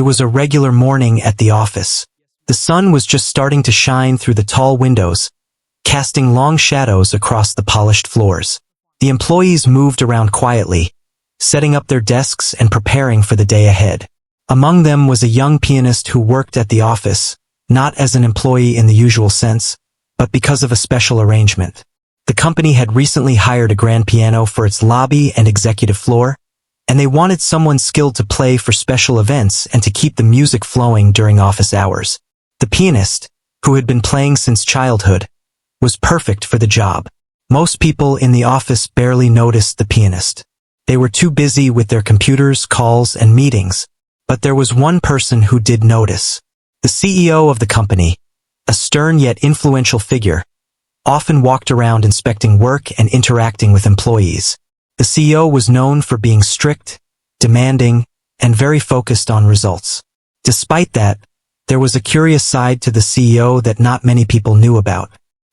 It was a regular morning at the office. The sun was just starting to shine through the tall windows, casting long shadows across the polished floors. The employees moved around quietly, setting up their desks and preparing for the day ahead. Among them was a young pianist who worked at the office, not as an employee in the usual sense, but because of a special arrangement. The company had recently hired a grand piano for its lobby and executive floor, and they wanted someone skilled to play for special events and to keep the music flowing during office hours. The pianist, who had been playing since childhood, was perfect for the job. Most people in the office barely noticed the pianist. They were too busy with their computers, calls, and meetings, but there was one person who did notice. The CEO of the company, a stern yet influential figure, often walked around inspecting work and interacting with employees. The CEO was known for being strict, demanding, and very focused on results. Despite that, there was a curious side to the CEO that not many people knew about.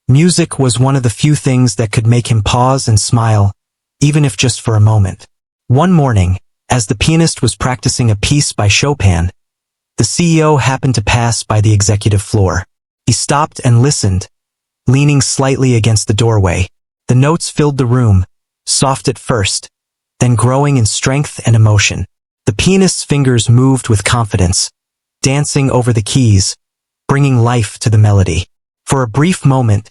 Music was one of the few things that could make him pause and smile, even if just for a moment. One morning, as the pianist was practicing a piece by Chopin, the CEO happened to pass by the executive floor. He stopped and listened, leaning slightly against the doorway. The notes filled the room, soft at first, then growing in strength and emotion. The pianist's fingers moved with confidence, dancing over the keys, bringing life to the melody. For a brief moment,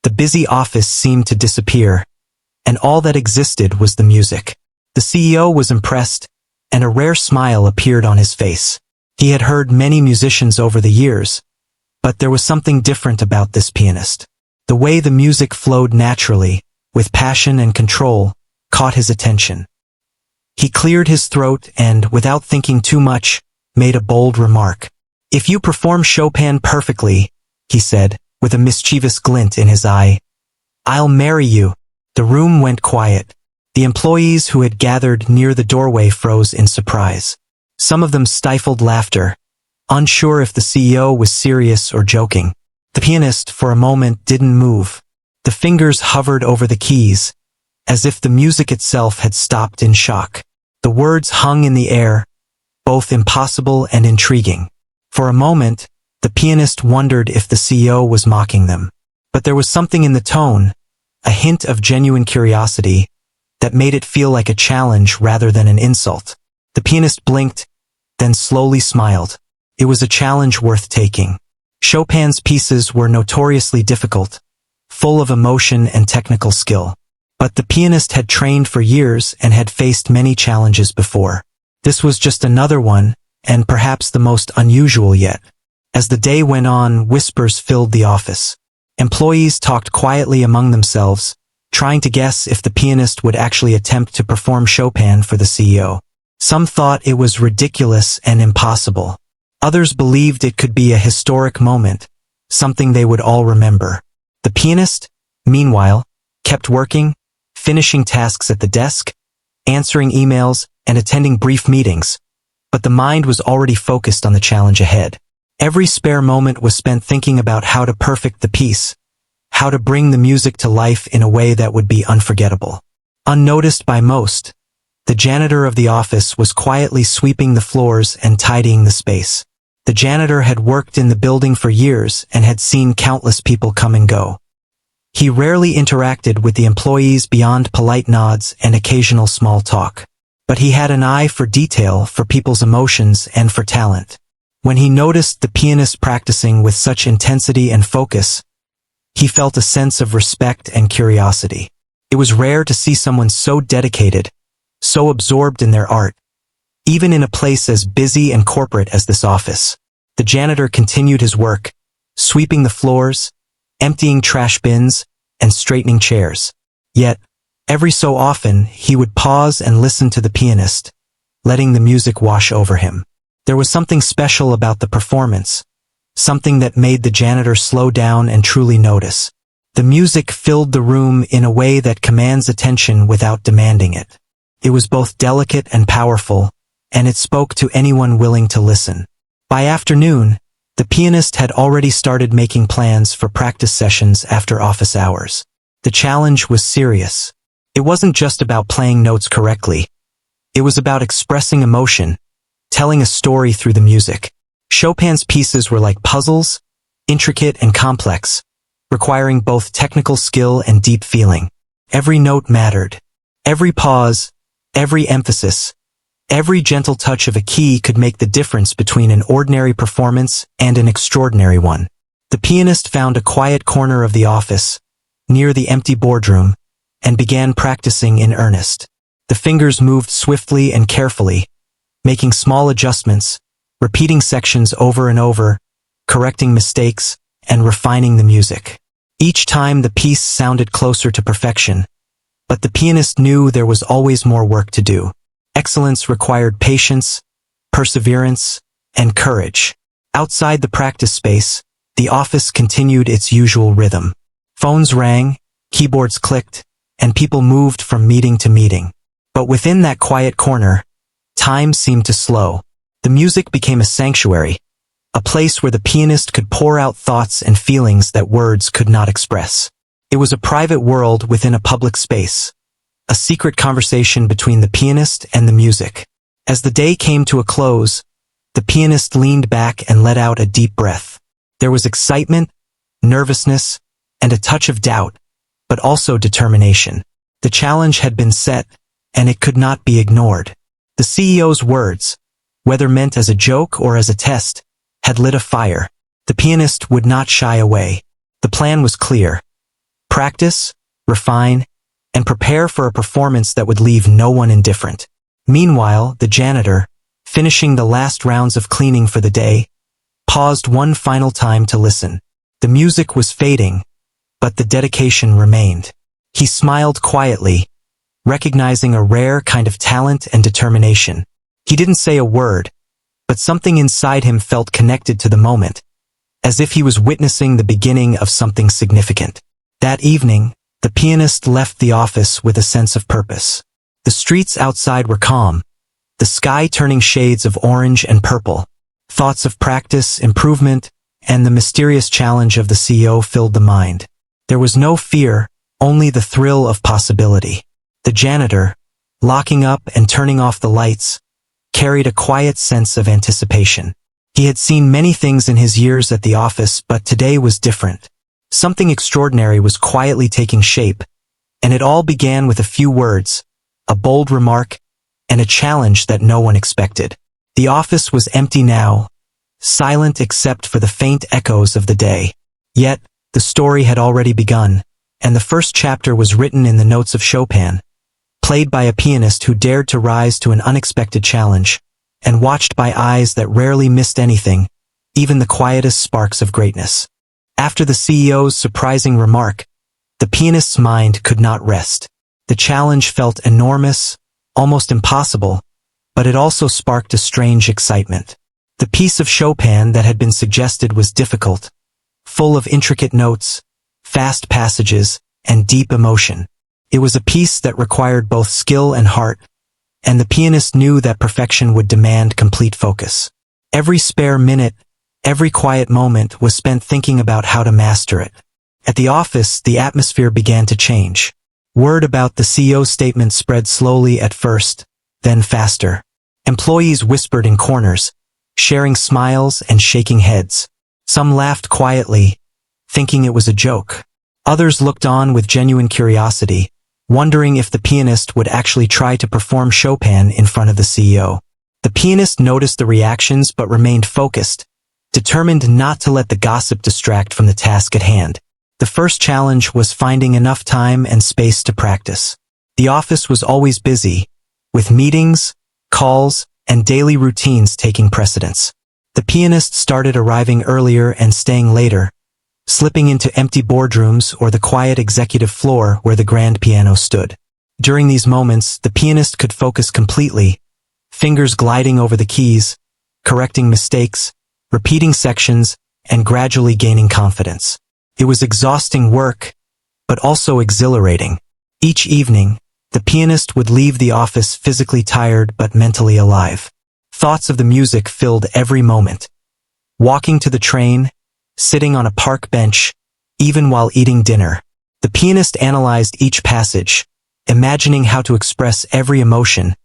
the busy office seemed to disappear, and all that existed was the music. The CEO was impressed, and a rare smile appeared on his face. He had heard many musicians over the years, but there was something different about this pianist. The way the music flowed naturally, with passion and control, caught his attention. He cleared his throat and, without thinking too much, made a bold remark. "If you perform Chopin perfectly," he said, with a mischievous glint in his eye, "I'll marry you." The room went quiet. The employees who had gathered near the doorway froze in surprise. Some of them stifled laughter, unsure if the CEO was serious or joking. The pianist, for a moment, didn't move. The fingers hovered over the keys, as if the music itself had stopped in shock. The words hung in the air, both impossible and intriguing. For a moment, the pianist wondered if the CEO was mocking them. But there was something in the tone, a hint of genuine curiosity, that made it feel like a challenge rather than an insult. The pianist blinked, then slowly smiled. It was a challenge worth taking. Chopin's pieces were notoriously difficult, full of emotion and technical skill. But the pianist had trained for years and had faced many challenges before. This was just another one, and perhaps the most unusual yet. As the day went on, whispers filled the office. Employees talked quietly among themselves, trying to guess if the pianist would actually attempt to perform Chopin for the CEO. Some thought it was ridiculous and impossible. Others believed it could be a historic moment, something they would all remember. The pianist, meanwhile, kept working, finishing tasks at the desk, answering emails, and attending brief meetings, but the mind was already focused on the challenge ahead. Every spare moment was spent thinking about how to perfect the piece, how to bring the music to life in a way that would be unforgettable. Unnoticed by most, the janitor of the office was quietly sweeping the floors and tidying the space. The janitor had worked in the building for years and had seen countless people come and go. He rarely interacted with the employees beyond polite nods and occasional small talk. But he had an eye for detail, for people's emotions, and for talent. When he noticed the pianist practicing with such intensity and focus, he felt a sense of respect and curiosity. It was rare to see someone so dedicated, so absorbed in their art, even in a place as busy and corporate as this office. The janitor continued his work, sweeping the floors, emptying trash bins, and straightening chairs. Yet, every so often, he would pause and listen to the pianist, letting the music wash over him. There was something special about the performance, something that made the janitor slow down and truly notice. The music filled the room in a way that commands attention without demanding it. It was both delicate and powerful, and it spoke to anyone willing to listen. By afternoon, the pianist had already started making plans for practice sessions after office hours. The challenge was serious. It wasn't just about playing notes correctly. It was about expressing emotion, telling a story through the music. Chopin's pieces were like puzzles, intricate and complex, requiring both technical skill and deep feeling. Every note mattered. Every pause, every emphasis, every gentle touch of a key could make the difference between an ordinary performance and an extraordinary one. The pianist found a quiet corner of the office, near the empty boardroom, and began practicing in earnest. The fingers moved swiftly and carefully, making small adjustments, repeating sections over and over, correcting mistakes, and refining the music. Each time the piece sounded closer to perfection, but the pianist knew there was always more work to do. Excellence required patience, perseverance, and courage. Outside the practice space, the office continued its usual rhythm. Phones rang, keyboards clicked, and people moved from meeting to meeting. But within that quiet corner, time seemed to slow. The music became a sanctuary, a place where the pianist could pour out thoughts and feelings that words could not express. It was a private world within a public space, a secret conversation between the pianist and the music. As the day came to a close, the pianist leaned back and let out a deep breath. There was excitement, nervousness, and a touch of doubt, but also determination. The challenge had been set, and it could not be ignored. The CEO's words, whether meant as a joke or as a test, had lit a fire. The pianist would not shy away. The plan was clear. Practice, refine, and prepare for a performance that would leave no one indifferent. Meanwhile, the janitor, finishing the last rounds of cleaning for the day, paused one final time to listen. The music was fading, but the dedication remained. He smiled quietly, recognizing a rare kind of talent and determination. He didn't say a word, but something inside him felt connected to the moment, as if he was witnessing the beginning of something significant. That evening, the pianist left the office with a sense of purpose. The streets outside were calm, the sky turning shades of orange and purple. Thoughts of practice, improvement, and the mysterious challenge of the CEO filled the mind. There was no fear, only the thrill of possibility. The janitor, locking up and turning off the lights, carried a quiet sense of anticipation. He had seen many things in his years at the office, but today was different. Something extraordinary was quietly taking shape, and it all began with a few words, a bold remark, and a challenge that no one expected. The office was empty now, silent except for the faint echoes of the day. Yet, the story had already begun, and the first chapter was written in the notes of Chopin, played by a pianist who dared to rise to an unexpected challenge, and watched by eyes that rarely missed anything, even the quietest sparks of greatness. After the CEO's surprising remark, the pianist's mind could not rest. The challenge felt enormous, almost impossible, but it also sparked a strange excitement. The piece of Chopin that had been suggested was difficult, full of intricate notes, fast passages, and deep emotion. It was a piece that required both skill and heart, and the pianist knew that perfection would demand complete focus. Every spare minute, every quiet moment was spent thinking about how to master it. At the office, the atmosphere began to change. Word about the CEO's statement spread slowly at first, then faster. Employees whispered in corners, sharing smiles and shaking heads. Some laughed quietly, thinking it was a joke. Others looked on with genuine curiosity, wondering if the pianist would actually try to perform Chopin in front of the CEO. The pianist noticed the reactions but remained focused, determined not to let the gossip distract from the task at hand. The first challenge was finding enough time and space to practice. The office was always busy, with meetings, calls, and daily routines taking precedence. The pianist started arriving earlier and staying later, slipping into empty boardrooms or the quiet executive floor where the grand piano stood. During these moments, the pianist could focus completely, fingers gliding over the keys, correcting mistakes, repeating sections, and gradually gaining confidence. It was exhausting work, but also exhilarating. Each evening, the pianist would leave the office physically tired but mentally alive. Thoughts of the music filled every moment. Walking to the train, sitting on a park bench, even while eating dinner. The pianist analyzed each passage, imagining how to express every emotion,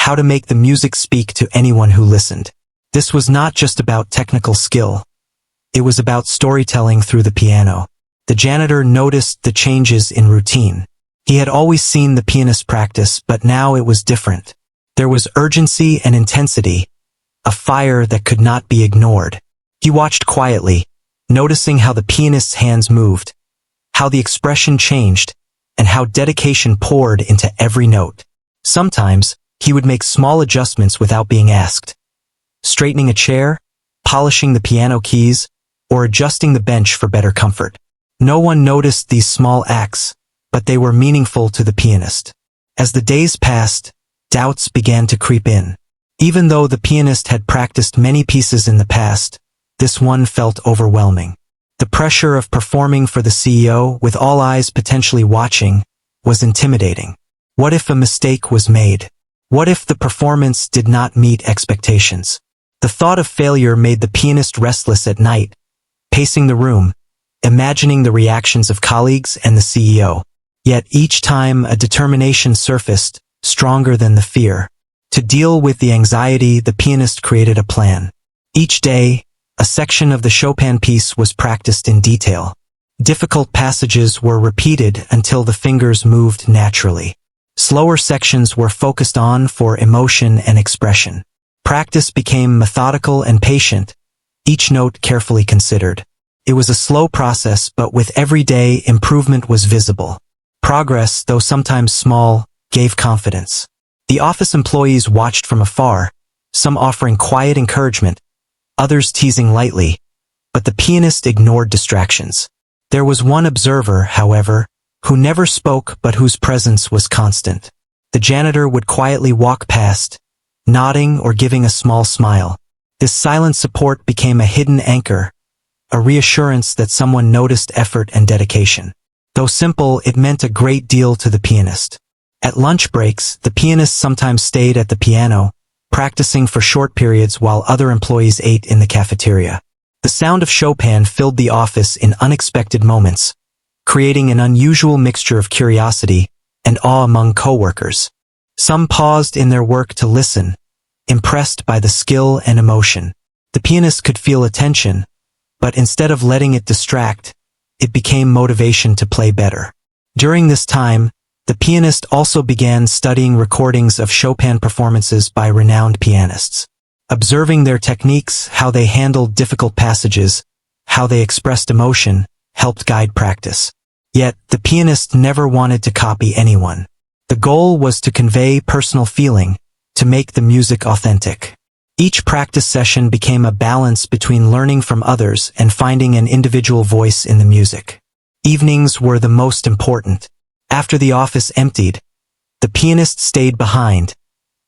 how to make the music speak to anyone who listened. This was not just about technical skill. It was about storytelling through the piano. The janitor noticed the changes in routine. He had always seen the pianist practice, but now it was different. There was urgency and intensity, a fire that could not be ignored. He watched quietly, noticing how the pianist's hands moved, how the expression changed, and how dedication poured into every note. Sometimes, he would make small adjustments without being asked. Straightening a chair, polishing the piano keys, or adjusting the bench for better comfort. No one noticed these small acts, but they were meaningful to the pianist. As the days passed, doubts began to creep in. Even though the pianist had practiced many pieces in the past, this one felt overwhelming. The pressure of performing for the CEO, with all eyes potentially watching, was intimidating. What if a mistake was made? What if the performance did not meet expectations? The thought of failure made the pianist restless at night, pacing the room, imagining the reactions of colleagues and the CEO. Yet each time a determination surfaced, stronger than the fear. To deal with the anxiety, the pianist created a plan. Each day, a section of the Chopin piece was practiced in detail. Difficult passages were repeated until the fingers moved naturally. Slower sections were focused on for emotion and expression. Practice became methodical and patient, each note carefully considered. It was a slow process, but with every day, improvement was visible. Progress, though sometimes small, gave confidence. The office employees watched from afar, some offering quiet encouragement, others teasing lightly, but the pianist ignored distractions. There was one observer, however, who never spoke but whose presence was constant. The janitor would quietly walk past, nodding or giving a small smile. This silent support became a hidden anchor, a reassurance that someone noticed effort and dedication. Though simple, it meant a great deal to the pianist. At lunch breaks, the pianist sometimes stayed at the piano, practicing for short periods while other employees ate in the cafeteria. The sound of Chopin filled the office in unexpected moments, creating an unusual mixture of curiosity and awe among coworkers. Some paused in their work to listen, impressed by the skill and emotion. The pianist could feel attention, but instead of letting it distract, it became motivation to play better. During this time, the pianist also began studying recordings of Chopin performances by renowned pianists. Observing their techniques, how they handled difficult passages, how they expressed emotion, helped guide practice. Yet, the pianist never wanted to copy anyone. The goal was to convey personal feeling, to make the music authentic. Each practice session became a balance between learning from others and finding an individual voice in the music. Evenings were the most important. After the office emptied, the pianist stayed behind,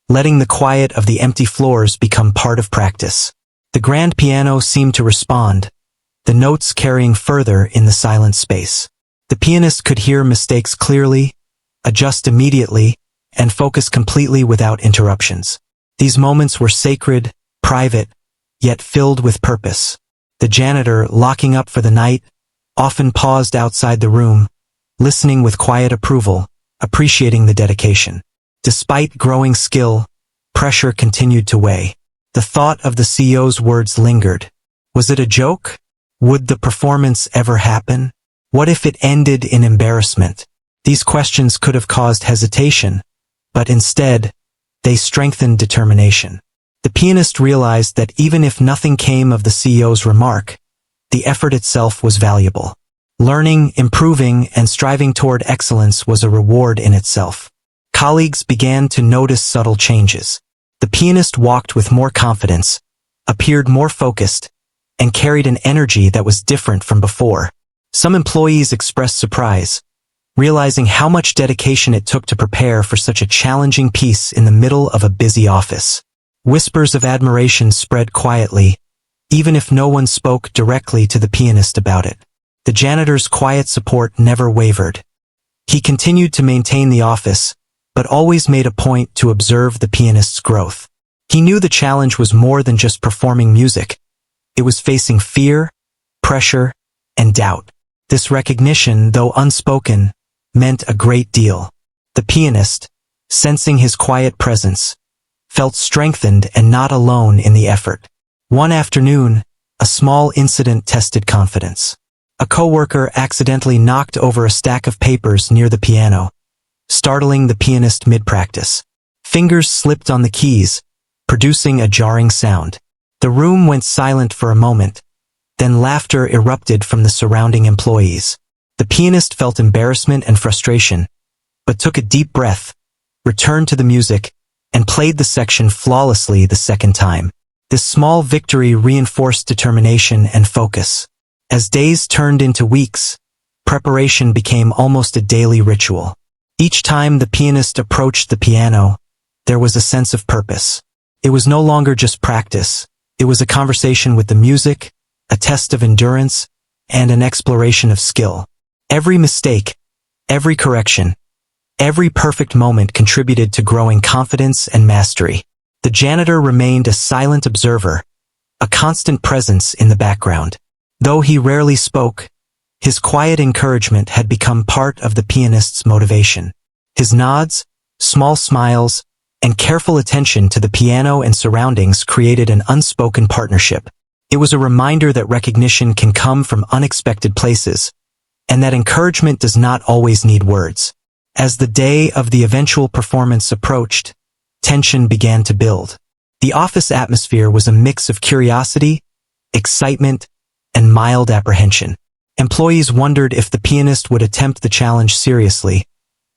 letting the quiet of the empty floors become part of practice. The grand piano seemed to respond, the notes carrying further in the silent space. The pianist could hear mistakes clearly, adjust immediately, and focus completely without interruptions. These moments were sacred, private, yet filled with purpose. The janitor, locking up for the night, often paused outside the room, listening with quiet approval, appreciating the dedication. Despite growing skill, pressure continued to weigh. The thought of the CEO's words lingered. Was it a joke? Would the performance ever happen? What if it ended in embarrassment? These questions could have caused hesitation, but instead, they strengthened determination. The pianist realized that even if nothing came of the CEO's remark, the effort itself was valuable. Learning, improving, and striving toward excellence was a reward in itself. Colleagues began to notice subtle changes. The pianist walked with more confidence, appeared more focused, and carried an energy that was different from before. Some employees expressed surprise, realizing how much dedication it took to prepare for such a challenging piece in the middle of a busy office. Whispers of admiration spread quietly, even if no one spoke directly to the pianist about it. The janitor's quiet support never wavered. He continued to maintain the office, but always made a point to observe the pianist's growth. He knew the challenge was more than just performing music. It was facing fear, pressure, and doubt. This recognition, though unspoken, meant a great deal. The pianist, sensing his quiet presence, felt strengthened and not alone in the effort. One afternoon, a small incident tested confidence. A coworker accidentally knocked over a stack of papers near the piano, startling the pianist mid-practice. Fingers slipped on the keys, producing a jarring sound. The room went silent for a moment, then laughter erupted from the surrounding employees. The pianist felt embarrassment and frustration, but took a deep breath, returned to the music, and played the section flawlessly the second time. This small victory reinforced determination and focus. As days turned into weeks, preparation became almost a daily ritual. Each time the pianist approached the piano, there was a sense of purpose. It was no longer just practice. It was a conversation with the music, a test of endurance, and an exploration of skill. Every mistake, every correction, every perfect moment contributed to growing confidence and mastery. The janitor remained a silent observer, a constant presence in the background. Though he rarely spoke, his quiet encouragement had become part of the pianist's motivation. His nods, small smiles, and careful attention to the piano and surroundings created an unspoken partnership. It was a reminder that recognition can come from unexpected places, and that encouragement does not always need words. As the day of the eventual performance approached, tension began to build. The office atmosphere was a mix of curiosity, excitement, and mild apprehension. Employees wondered if the pianist would attempt the challenge seriously,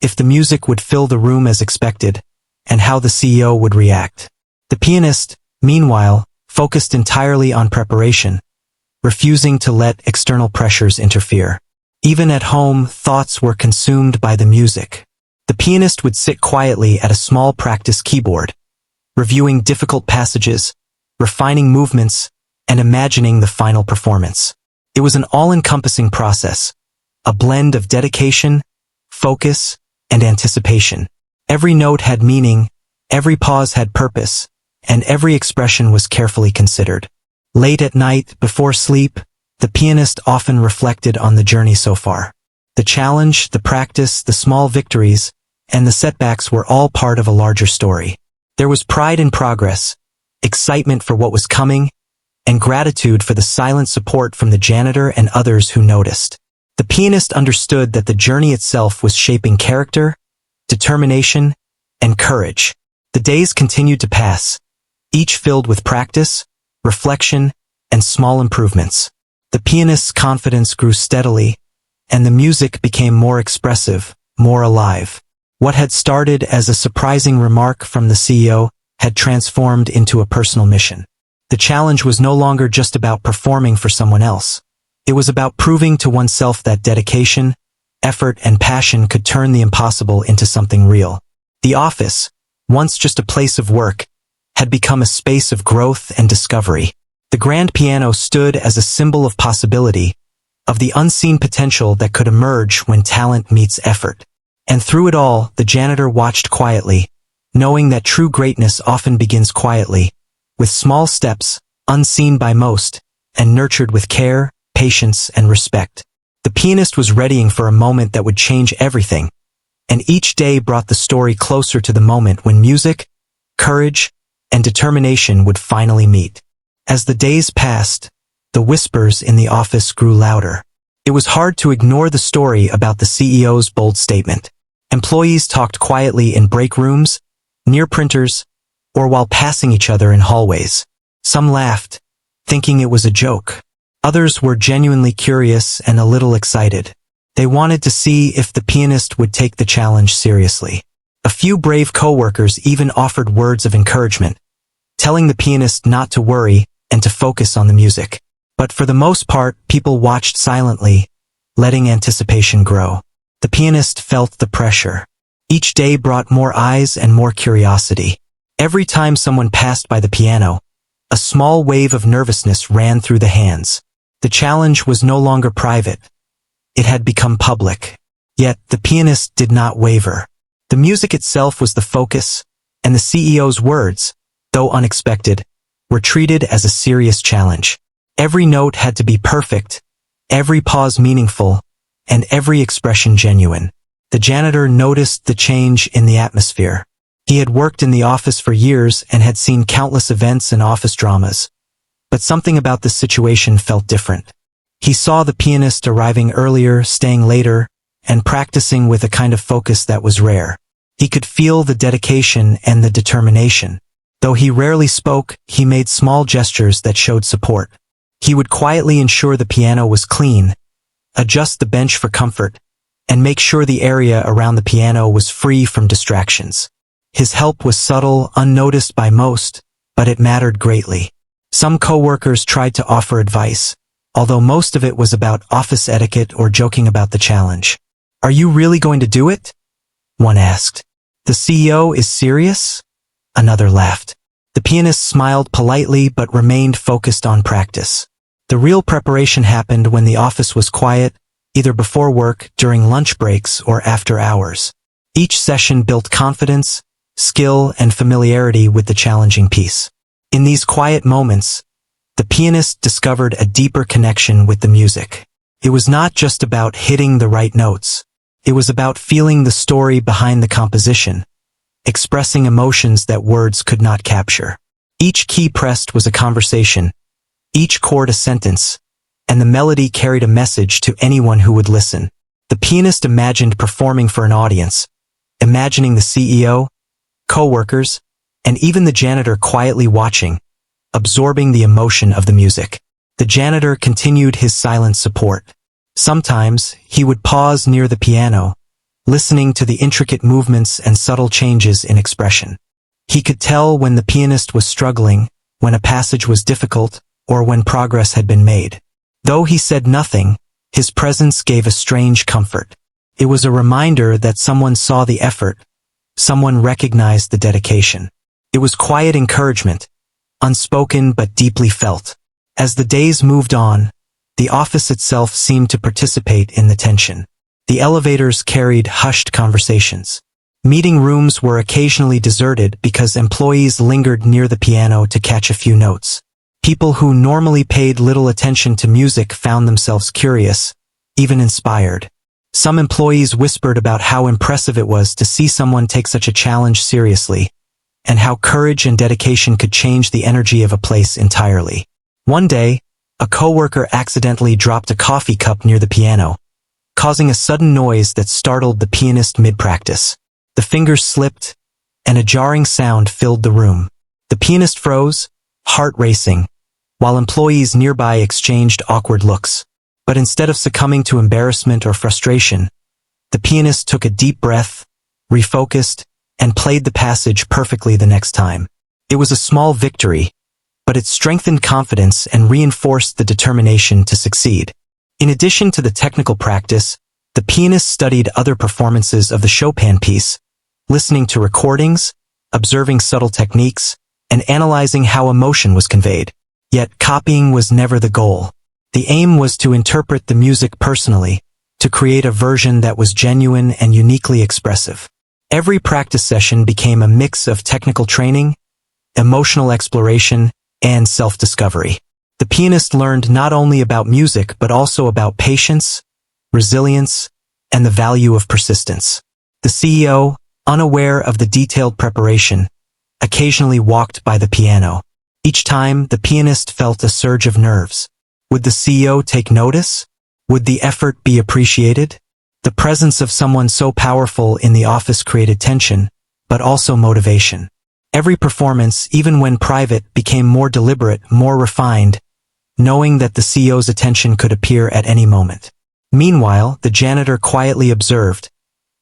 if the music would fill the room as expected, and how the CEO would react. The pianist, meanwhile, focused entirely on preparation, refusing to let external pressures interfere. Even at home, thoughts were consumed by the music. The pianist would sit quietly at a small practice keyboard, reviewing difficult passages, refining movements, and imagining the final performance. It was an all-encompassing process, a blend of dedication, focus, and anticipation. Every note had meaning, every pause had purpose, and every expression was carefully considered. Late at night, before sleep, the pianist often reflected on the journey so far. The challenge, the practice, the small victories, and the setbacks were all part of a larger story. There was pride in progress, excitement for what was coming, and gratitude for the silent support from the janitor and others who noticed. The pianist understood that the journey itself was shaping character, determination, and courage. The days continued to pass, each filled with practice, reflection, and small improvements. The pianist's confidence grew steadily, and the music became more expressive, more alive. What had started as a surprising remark from the CEO had transformed into a personal mission. The challenge was no longer just about performing for someone else. It was about proving to oneself that dedication, effort, and passion could turn the impossible into something real. The office, once just a place of work, had become a space of growth and discovery. The grand piano stood as a symbol of possibility, of the unseen potential that could emerge when talent meets effort. And through it all, the janitor watched quietly, knowing that true greatness often begins quietly, with small steps, unseen by most, and nurtured with care, patience, and respect. The pianist was readying for a moment that would change everything, and each day brought the story closer to the moment when music, courage, and determination would finally meet. As the days passed, the whispers in the office grew louder. It was hard to ignore the story about the CEO's bold statement. Employees talked quietly in break rooms, near printers, or while passing each other in hallways. Some laughed, thinking it was a joke. Others were genuinely curious and a little excited. They wanted to see if the pianist would take the challenge seriously. A few brave coworkers even offered words of encouragement, telling the pianist not to worry and to focus on the music. But for the most part, people watched silently, letting anticipation grow. The pianist felt the pressure. Each day brought more eyes and more curiosity. Every time someone passed by the piano, a small wave of nervousness ran through the hands. The challenge was no longer private. It had become public. Yet the pianist did not waver. The music itself was the focus, and the CEO's words, though unexpected, were treated as a serious challenge. Every note had to be perfect, every pause meaningful, and every expression genuine. The janitor noticed the change in the atmosphere. He had worked in the office for years and had seen countless events and office dramas. But something about this situation felt different. He saw the pianist arriving earlier, staying later, and practicing with a kind of focus that was rare. He could feel the dedication and the determination. Though he rarely spoke, he made small gestures that showed support. He would quietly ensure the piano was clean, adjust the bench for comfort, and make sure the area around the piano was free from distractions. His help was subtle, unnoticed by most, but it mattered greatly. Some coworkers tried to offer advice, although most of it was about office etiquette or joking about the challenge. "Are you really going to do it?" one asked. "The CEO is serious?" Another laughed. The pianist smiled politely but remained focused on practice. The real preparation happened when the office was quiet, either before work, during lunch breaks, or after hours. Each session built confidence, skill, and familiarity with the challenging piece. In these quiet moments, the pianist discovered a deeper connection with the music. It was not just about hitting the right notes. It was about feeling the story behind the composition, expressing emotions that words could not capture. Each key pressed was a conversation, each chord a sentence, and the melody carried a message to anyone who would listen. The pianist imagined performing for an audience, imagining the CEO, co-workers, and even the janitor quietly watching, absorbing the emotion of the music. The janitor continued his silent support. Sometimes, he would pause near the piano, listening to the intricate movements and subtle changes in expression. He could tell when the pianist was struggling, when a passage was difficult, or when progress had been made. Though he said nothing, his presence gave a strange comfort. It was a reminder that someone saw the effort, someone recognized the dedication. It was quiet encouragement, unspoken but deeply felt. As the days moved on, the office itself seemed to participate in the tension. The elevators carried hushed conversations. Meeting rooms were occasionally deserted because employees lingered near the piano to catch a few notes. People who normally paid little attention to music found themselves curious, even inspired. Some employees whispered about how impressive it was to see someone take such a challenge seriously, and how courage and dedication could change the energy of a place entirely. One day, a coworker accidentally dropped a coffee cup near the piano, causing a sudden noise that startled the pianist mid-practice. The fingers slipped, and a jarring sound filled the room. The pianist froze, heart racing, while employees nearby exchanged awkward looks. But instead of succumbing to embarrassment or frustration, the pianist took a deep breath, refocused, and played the passage perfectly the next time. It was a small victory, but it strengthened confidence and reinforced the determination to succeed. In addition to the technical practice, the pianist studied other performances of the Chopin piece, listening to recordings, observing subtle techniques, and analyzing how emotion was conveyed. Yet copying was never the goal. The aim was to interpret the music personally, to create a version that was genuine and uniquely expressive. Every practice session became a mix of technical training, emotional exploration, and self-discovery. The pianist learned not only about music but also about patience, resilience, and the value of persistence. The CEO, unaware of the detailed preparation, occasionally walked by the piano. Each time, the pianist felt a surge of nerves. Would the CEO take notice? Would the effort be appreciated? The presence of someone so powerful in the office created tension, but also motivation. Every performance, even when private, became more deliberate, more refined, knowing that the CEO's attention could appear at any moment. Meanwhile, the janitor quietly observed,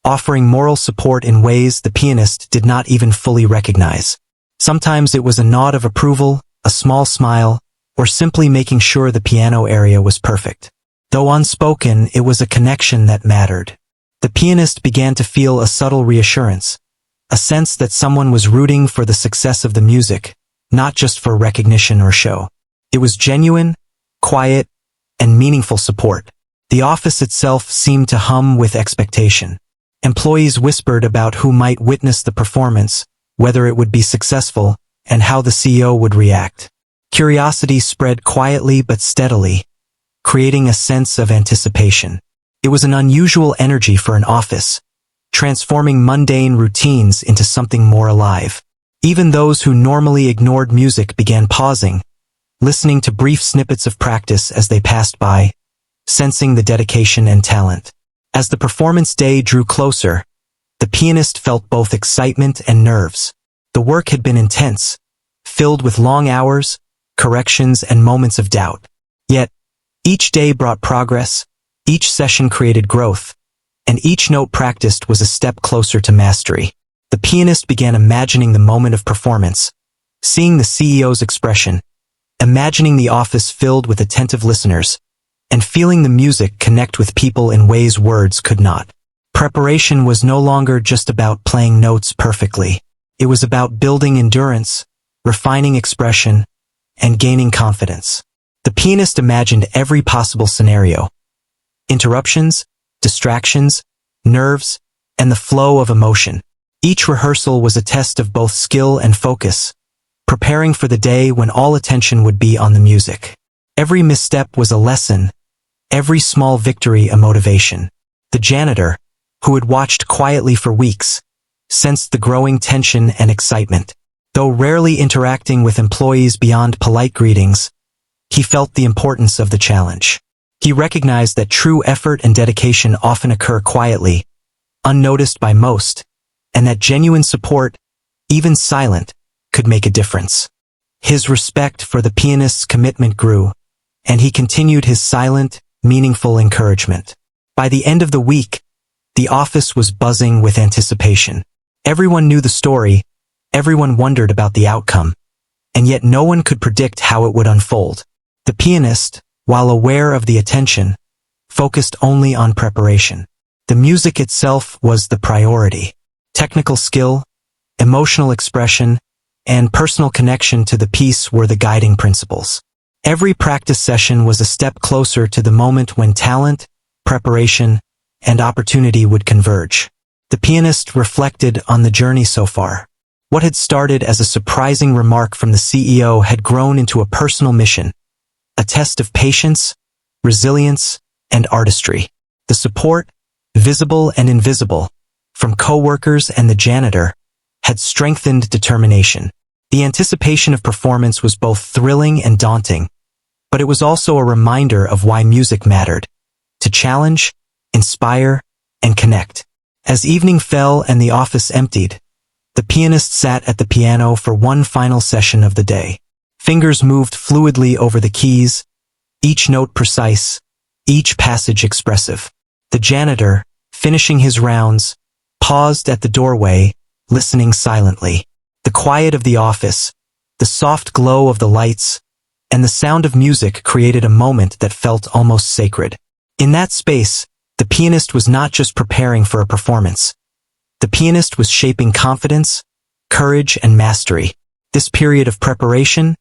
offering moral support in ways the pianist did not even fully recognize. Sometimes it was a nod of approval, a small smile, or simply making sure the piano area was perfect. Though unspoken, it was a connection that mattered. The pianist began to feel a subtle reassurance, a sense that someone was rooting for the success of the music, not just for recognition or show. It was genuine, quiet, and meaningful support. The office itself seemed to hum with expectation. Employees whispered about who might witness the performance, whether it would be successful, and how the CEO would react. Curiosity spread quietly but steadily, creating a sense of anticipation. It was an unusual energy for an office, transforming mundane routines into something more alive. Even those who normally ignored music began pausing, listening to brief snippets of practice as they passed by, sensing the dedication and talent. As the performance day drew closer, the pianist felt both excitement and nerves. The work had been intense, filled with long hours, corrections, and moments of doubt. Yet, each day brought progress, each session created growth, and each note practiced was a step closer to mastery. The pianist began imagining the moment of performance, seeing the CEO's expression, imagining the office filled with attentive listeners, and feeling the music connect with people in ways words could not. Preparation was no longer just about playing notes perfectly. It was about building endurance, refining expression, and gaining confidence. The pianist imagined every possible scenario: interruptions, distractions, nerves, and the flow of emotion. Each rehearsal was a test of both skill and focus, preparing for the day when all attention would be on the music. Every misstep was a lesson, every small victory a motivation. The janitor, who had watched quietly for weeks, sensed the growing tension and excitement. Though rarely interacting with employees beyond polite greetings, he felt the importance of the challenge. He recognized that true effort and dedication often occur quietly, unnoticed by most, and that genuine support, even silent, could make a difference. His respect for the pianist's commitment grew, and he continued his silent, meaningful encouragement. By the end of the week, the office was buzzing with anticipation. Everyone knew the story, everyone wondered about the outcome, and yet no one could predict how it would unfold. The pianist, while aware of the attention, focused only on preparation. The music itself was the priority. Technical skill, emotional expression, and personal connection to the piece were the guiding principles. Every practice session was a step closer to the moment when talent, preparation, and opportunity would converge. The pianist reflected on the journey so far. What had started as a surprising remark from the CEO had grown into a personal mission, a test of patience, resilience, and artistry. The support, visible and invisible, from coworkers and the janitor, had strengthened determination. The anticipation of performance was both thrilling and daunting, but it was also a reminder of why music mattered: to challenge, inspire, and connect. As evening fell and the office emptied, the pianist sat at the piano for one final session of the day. Fingers moved fluidly over the keys, each note precise, each passage expressive. The janitor, finishing his rounds, paused at the doorway, listening silently. The quiet of the office, the soft glow of the lights, and the sound of music created a moment that felt almost sacred. In that space, the pianist was not just preparing for a performance. The pianist was shaping confidence, courage, and mastery. This period of preparation,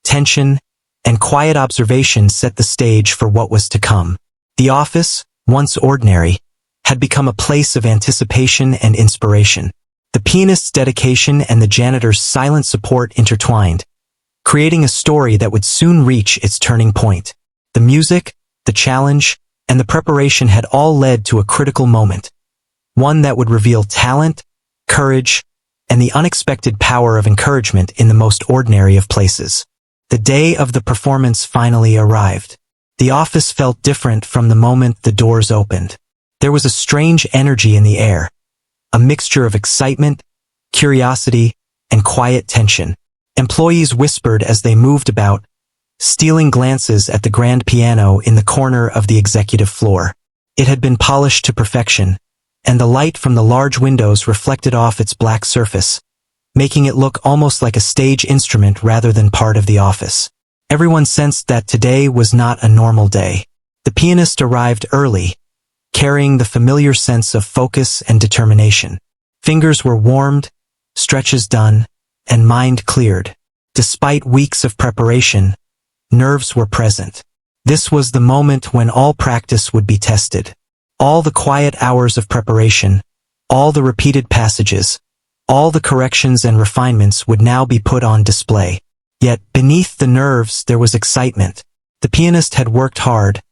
tension, and quiet observation set the stage for what was to come. The office, once ordinary, had become a place of anticipation and inspiration. The pianist's dedication and the janitor's silent support intertwined, creating a story that would soon reach its turning point. The music, the challenge, and the preparation had all led to a critical moment, one that would reveal talent, courage, and the unexpected power of encouragement in the most ordinary of places. The day of the performance finally arrived. The office felt different from the moment the doors opened. There was a strange energy in the air, a mixture of excitement, curiosity, and quiet tension. Employees whispered as they moved about, stealing glances at the grand piano in the corner of the executive floor. It had been polished to perfection, and the light from the large windows reflected off its black surface, making it look almost like a stage instrument rather than part of the office. Everyone sensed that today was not a normal day. The pianist arrived early, carrying the familiar sense of focus and determination. Fingers were warmed, stretches done, and mind cleared. Despite weeks of preparation, nerves were present. This was the moment when all practice would be tested. All the quiet hours of preparation, all the repeated passages, all the corrections and refinements would now be put on display. Yet, beneath the nerves there was excitement. The pianist had worked hard,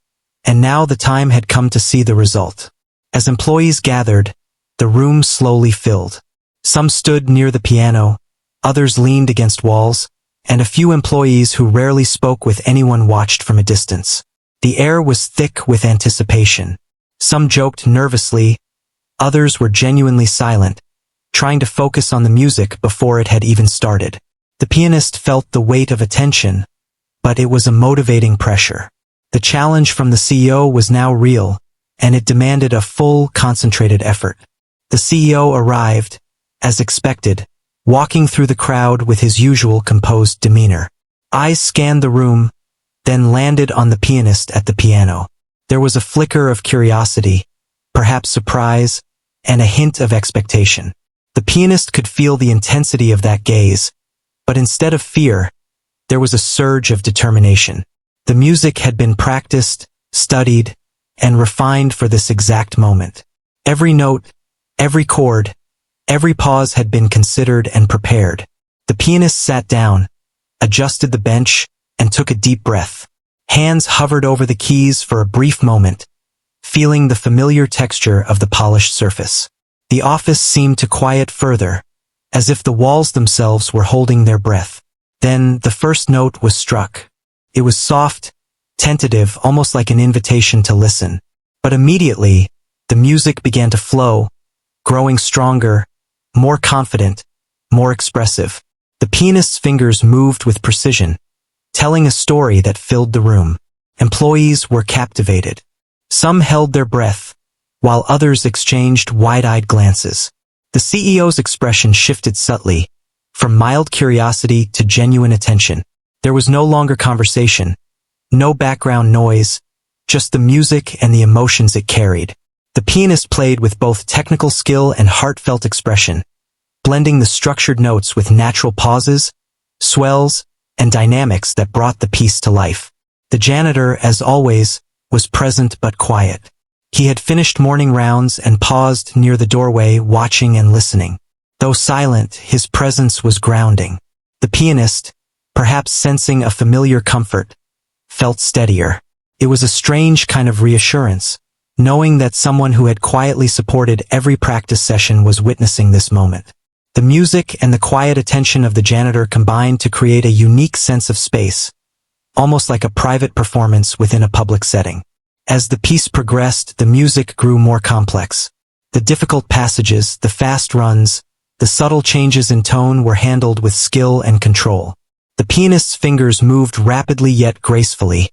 and now the time had come to see the result. As employees gathered, The room slowly filled. Some stood near the piano, others leaned against walls, and a few employees who rarely spoke with anyone watched from a distance. The air was thick with anticipation. Some joked nervously, others were genuinely silent, trying to focus on the music before it had even started. The pianist felt the weight of attention, but it was a motivating pressure. The challenge from the CEO was now real, and it demanded a full, concentrated effort. The CEO arrived, as expected, walking through the crowd with his usual composed demeanor. Eyes scanned the room, then landed on the pianist at the piano. There was a flicker of curiosity, perhaps surprise, and a hint of expectation. The pianist could feel the intensity of that gaze, but instead of fear, there was a surge of determination. The music had been practiced, studied, and refined for this exact moment. Every note, every chord, every pause had been considered and prepared. The pianist sat down, adjusted the bench, and took a deep breath. Hands hovered over the keys for a brief moment, feeling the familiar texture of the polished surface. The office seemed to quiet further, as if the walls themselves were holding their breath. Then the first note was struck. It was soft, tentative, almost like an invitation to listen. But immediately, the music began to flow, growing stronger, more confident, more expressive. The pianist's fingers moved with precision, telling a story that filled the room. Employees were captivated. Some held their breath, while others exchanged wide-eyed glances. The CEO's expression shifted subtly, from mild curiosity to genuine attention. There was no longer conversation, no background noise, just the music and the emotions it carried. The pianist played with both technical skill and heartfelt expression, blending the structured notes with natural pauses, swells, and dynamics that brought the piece to life. The janitor, as always, was present but quiet. He had finished morning rounds and paused near the doorway, watching and listening. Though silent, his presence was grounding. The pianist, perhaps sensing a familiar comfort, felt steadier. It was a strange kind of reassurance, knowing that someone who had quietly supported every practice session was witnessing this moment. The music and the quiet attention of the janitor combined to create a unique sense of space, almost like a private performance within a public setting. As the piece progressed, the music grew more complex. The difficult passages, the fast runs, the subtle changes in tone were handled with skill and control. The pianist's fingers moved rapidly yet gracefully,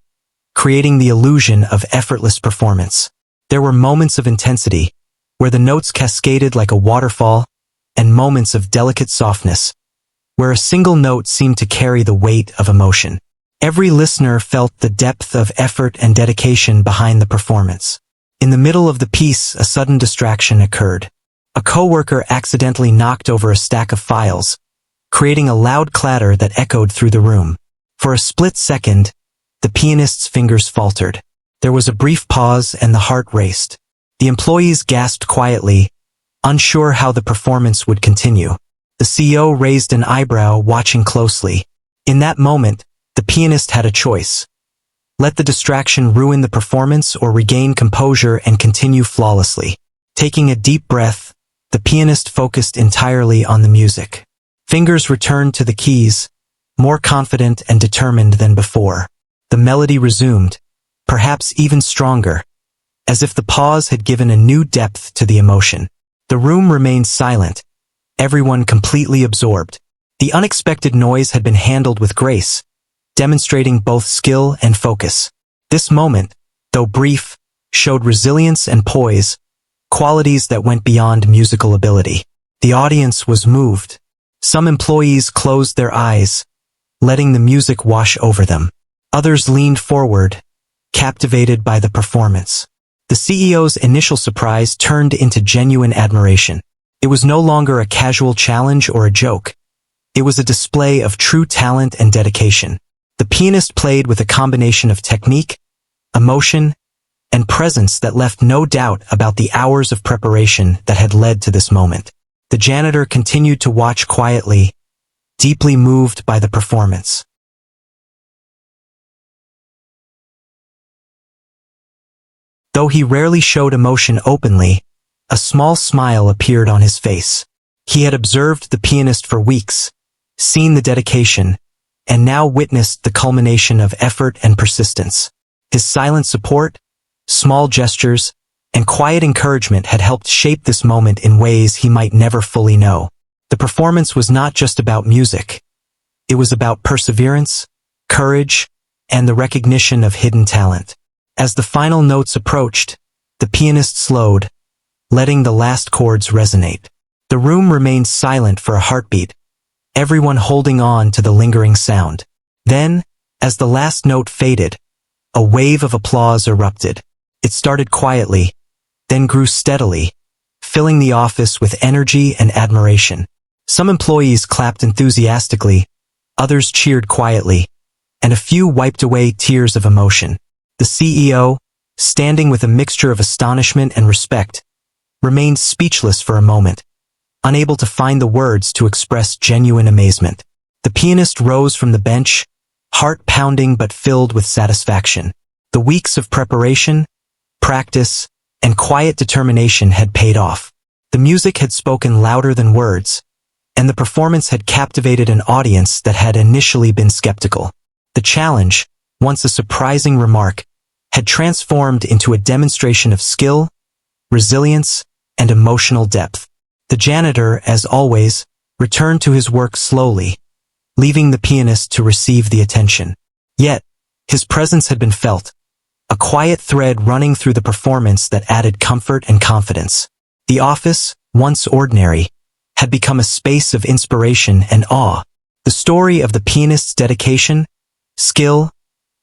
creating the illusion of effortless performance. There were moments of intensity, where the notes cascaded like a waterfall, and moments of delicate softness, where a single note seemed to carry the weight of emotion. Every listener felt the depth of effort and dedication behind the performance. In the middle of the piece, a sudden distraction occurred. A coworker accidentally knocked over a stack of files, creating a loud clatter that echoed through the room. For a split second, the pianist's fingers faltered. There was a brief pause and the heart raced. The employees gasped quietly, unsure how the performance would continue. The CEO raised an eyebrow, watching closely. In that moment, the pianist had a choice. Let the distraction ruin the performance or regain composure and continue flawlessly. Taking a deep breath, the pianist focused entirely on the music. Fingers returned to the keys, more confident and determined than before. The melody resumed, perhaps even stronger, as if the pause had given a new depth to the emotion. The room remained silent, everyone completely absorbed. The unexpected noise had been handled with grace, demonstrating both skill and focus. This moment, though brief, showed resilience and poise, qualities that went beyond musical ability. The audience was moved. Some employees closed their eyes, letting the music wash over them. Others leaned forward, captivated by the performance. The CEO's initial surprise turned into genuine admiration. It was no longer a casual challenge or a joke. It was a display of true talent and dedication. The pianist played with a combination of technique, emotion, and presence that left no doubt about the hours of preparation that had led to this moment. The janitor continued to watch quietly, deeply moved by the performance. Though he rarely showed emotion openly, a small smile appeared on his face. He had observed the pianist for weeks, seen the dedication, and now witnessed the culmination of effort and persistence. His silent support, small gestures, and quiet encouragement had helped shape this moment in ways he might never fully know. The performance was not just about music. It was about perseverance, courage, and the recognition of hidden talent. As the final notes approached, the pianist slowed, letting the last chords resonate. The room remained silent for a heartbeat, everyone holding on to the lingering sound. Then, as the last note faded, a wave of applause erupted. It started quietly, then grew steadily, filling the office with energy and admiration. Some employees clapped enthusiastically, others cheered quietly, and a few wiped away tears of emotion. The CEO, standing with a mixture of astonishment and respect, remained speechless for a moment, unable to find the words to express genuine amazement. The pianist rose from the bench, heart pounding but filled with satisfaction. The weeks of preparation, practice, and quiet determination had paid off. The music had spoken louder than words, and the performance had captivated an audience that had initially been skeptical. The challenge, once a surprising remark, had transformed into a demonstration of skill, resilience, and emotional depth. The janitor, as always, returned to his work slowly, leaving the pianist to receive the attention. Yet, his presence had been felt, a quiet thread running through the performance that added comfort and confidence. The office, once ordinary, had become a space of inspiration and awe. The story of the pianist's dedication, skill,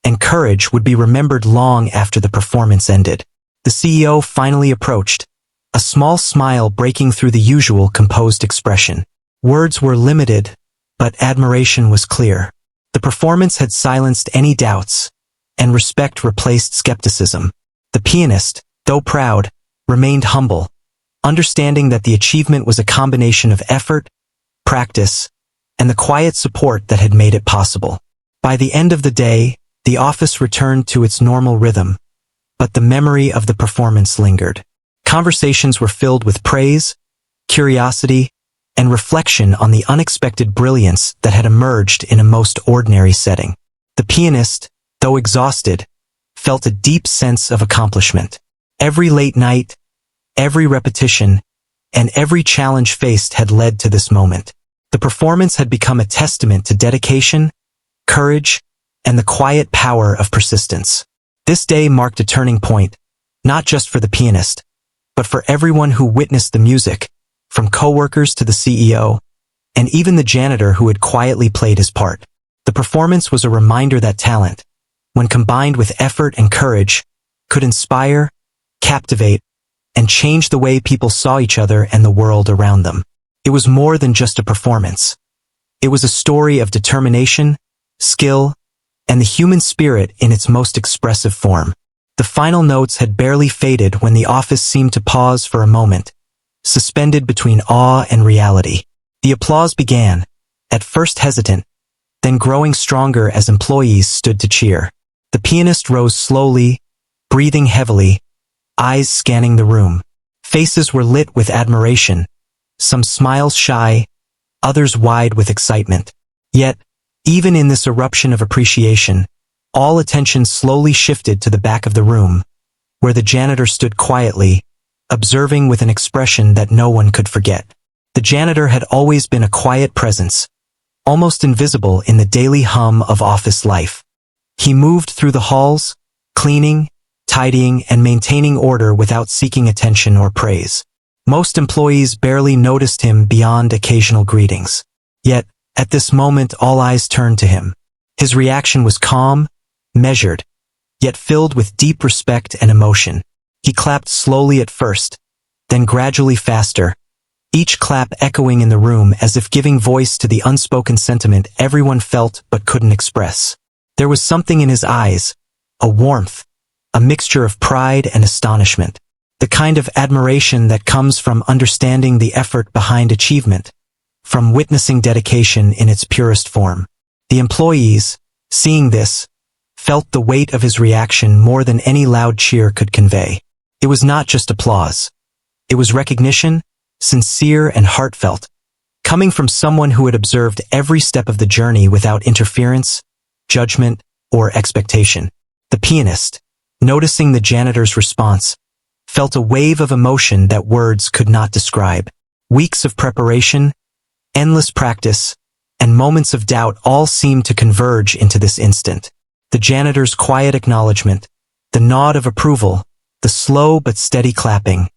and courage would be remembered long after the performance ended. The CEO finally approached, a small smile breaking through the usual composed expression. Words were limited, but admiration was clear. The performance had silenced any doubts, and respect replaced skepticism. The pianist, though proud, remained humble, understanding that the achievement was a combination of effort, practice, and the quiet support that had made it possible. By the end of the day, the office returned to its normal rhythm, but the memory of the performance lingered. Conversations were filled with praise, curiosity, and reflection on the unexpected brilliance that had emerged in a most ordinary setting. The pianist, though exhausted, felt a deep sense of accomplishment. Every late night, every repetition, and every challenge faced had led to this moment. The performance had become a testament to dedication, courage, and the quiet power of persistence. This day marked a turning point, not just for the pianist, but for everyone who witnessed the music, from coworkers to the CEO, and even the janitor who had quietly played his part. The performance was a reminder that talent, when combined with effort and courage, could inspire, captivate, and change the way people saw each other and the world around them. It was more than just a performance. It was a story of determination, skill, and the human spirit in its most expressive form. The final notes had barely faded when the office seemed to pause for a moment, suspended between awe and reality. The applause began, at first hesitant, then growing stronger as employees stood to cheer. The pianist rose slowly, breathing heavily, eyes scanning the room. Faces were lit with admiration, some smiles shy, others wide with excitement. Yet, even in this eruption of appreciation, all attention slowly shifted to the back of the room, where the janitor stood quietly, observing with an expression that no one could forget. The janitor had always been a quiet presence, almost invisible in the daily hum of office life. He moved through the halls, cleaning, tidying, and maintaining order without seeking attention or praise. Most employees barely noticed him beyond occasional greetings. Yet, at this moment all eyes turned to him. His reaction was calm, measured, yet filled with deep respect and emotion. He clapped slowly at first, then gradually faster, each clap echoing in the room as if giving voice to the unspoken sentiment everyone felt but couldn't express. There was something in his eyes, a warmth, a mixture of pride and astonishment, the kind of admiration that comes from understanding the effort behind achievement, from witnessing dedication in its purest form. The employees, seeing this, felt the weight of his reaction more than any loud cheer could convey. It was not just applause. It was recognition, sincere and heartfelt, coming from someone who had observed every step of the journey without interference, judgment, or expectation. The pianist, noticing the janitor's response, felt a wave of emotion that words could not describe. Weeks of preparation, endless practice, and moments of doubt all seemed to converge into this instant. The janitor's quiet acknowledgement, the nod of approval, the slow but steady clapping.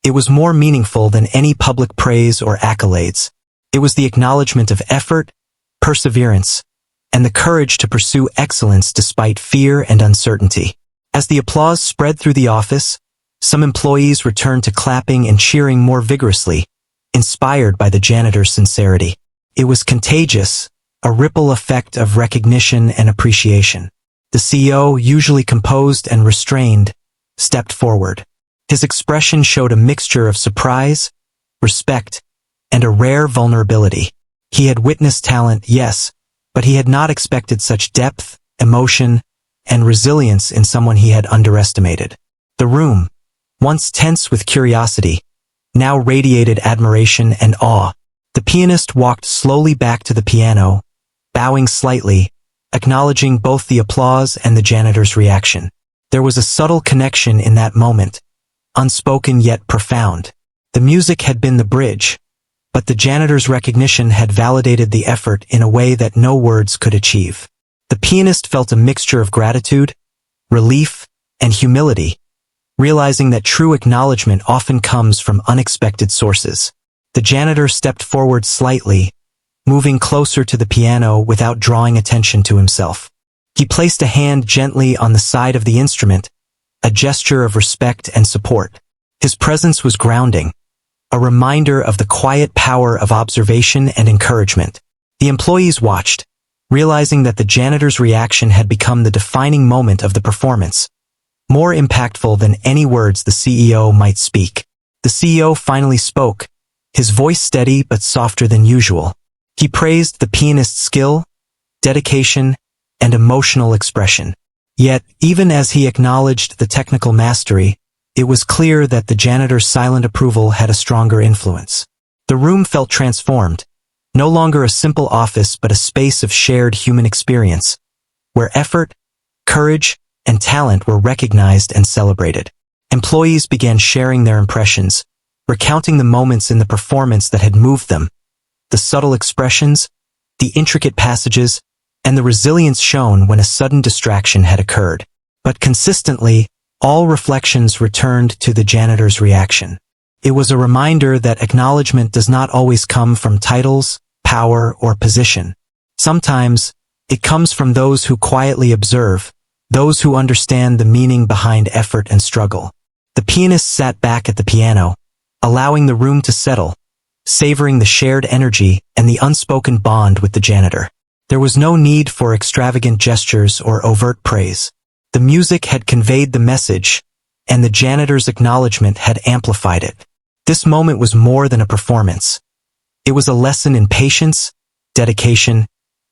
It was more meaningful than any public praise or accolades. It was the acknowledgement of effort, perseverance, and the courage to pursue excellence despite fear and uncertainty. As the applause spread through the office, some employees returned to clapping and cheering more vigorously, inspired by the janitor's sincerity. It was contagious, a ripple effect of recognition and appreciation. The CEO, usually composed and restrained, stepped forward. His expression showed a mixture of surprise, respect, and a rare vulnerability. He had witnessed talent, yes, but he had not expected such depth, emotion, and resilience in someone he had underestimated. The room, once tense with curiosity, now radiated admiration and awe. The pianist walked slowly back to the piano, bowing slightly, acknowledging both the applause and the janitor's reaction. There was a subtle connection in that moment, unspoken yet profound. The music had been the bridge, but the janitor's recognition had validated the effort in a way that no words could achieve. The pianist felt a mixture of gratitude, relief, and humility, realizing that true acknowledgement often comes from unexpected sources. The janitor stepped forward slightly, moving closer to the piano without drawing attention to himself. He placed a hand gently on the side of the instrument, a gesture of respect and support. His presence was grounding, a reminder of the quiet power of observation and encouragement. The employees watched, realizing that the janitor's reaction had become the defining moment of the performance, more impactful than any words the CEO might speak. The CEO finally spoke, his voice steady but softer than usual. He praised the pianist's skill, dedication, and emotional expression. Yet, even as he acknowledged the technical mastery, it was clear that the janitor's silent approval had a stronger influence. The room felt transformed, no longer a simple office but a space of shared human experience, where effort, courage, and talent were recognized and celebrated. Employees began sharing their impressions, recounting the moments in the performance that had moved them, the subtle expressions, the intricate passages, and the resilience shown when a sudden distraction had occurred. But consistently, all reflections returned to the janitor's reaction. It was a reminder that acknowledgement does not always come from titles, power, or position. Sometimes, it comes from those who quietly observe, those who understand the meaning behind effort and struggle. The pianist sat back at the piano, allowing the room to settle, savoring the shared energy and the unspoken bond with the janitor. There was no need for extravagant gestures or overt praise. The music had conveyed the message, and the janitor's acknowledgement had amplified it. This moment was more than a performance. It was a lesson in patience, dedication,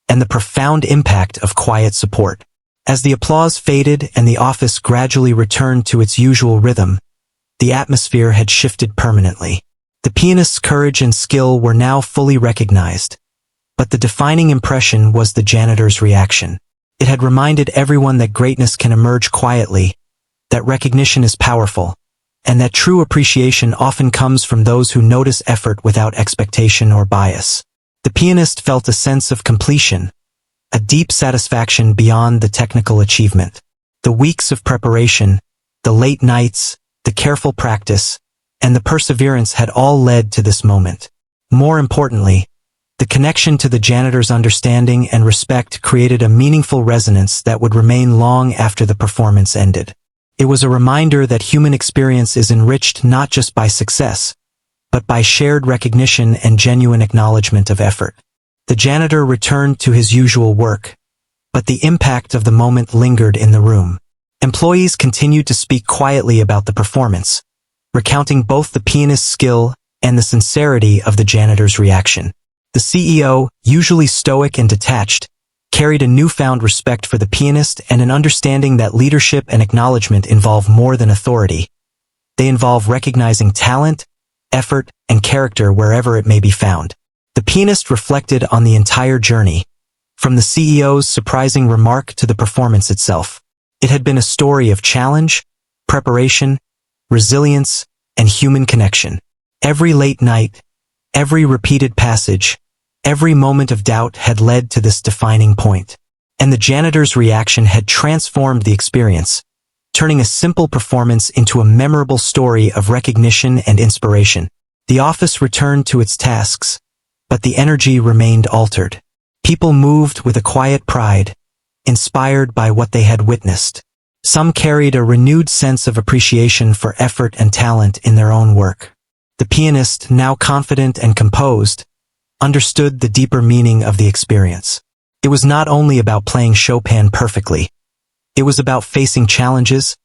and the profound impact of quiet support. As the applause faded and the office gradually returned to its usual rhythm, the atmosphere had shifted permanently. The pianist's courage and skill were now fully recognized, but the defining impression was the janitor's reaction. It had reminded everyone that greatness can emerge quietly, that recognition is powerful, and that true appreciation often comes from those who notice effort without expectation or bias. The pianist felt a sense of completion, a deep satisfaction beyond the technical achievement. The weeks of preparation, the late nights, the careful practice, and the perseverance had all led to this moment. More importantly, the connection to the janitor's understanding and respect created a meaningful resonance that would remain long after the performance ended. It was a reminder that human experience is enriched not just by success, but by shared recognition and genuine acknowledgement of effort. The janitor returned to his usual work, but the impact of the moment lingered in the room. Employees continued to speak quietly about the performance, recounting both the pianist's skill and the sincerity of the janitor's reaction. The CEO, usually stoic and detached, carried a newfound respect for the pianist and an understanding that leadership and acknowledgement involve more than authority. They involve recognizing talent, effort, and character wherever it may be found. The pianist reflected on the entire journey, from the CEO's surprising remark to the performance itself. It had been a story of challenge, preparation, resilience, and human connection. Every late night, every repeated passage, every moment of doubt had led to this defining point. And the janitor's reaction had transformed the experience, turning a simple performance into a memorable story of recognition and inspiration. The office returned to its tasks, but the energy remained altered. People moved with a quiet pride, inspired by what they had witnessed. Some carried a renewed sense of appreciation for effort and talent in their own work. The pianist, now confident and composed, understood the deeper meaning of the experience. It was not only about playing Chopin perfectly. It was about facing challenges,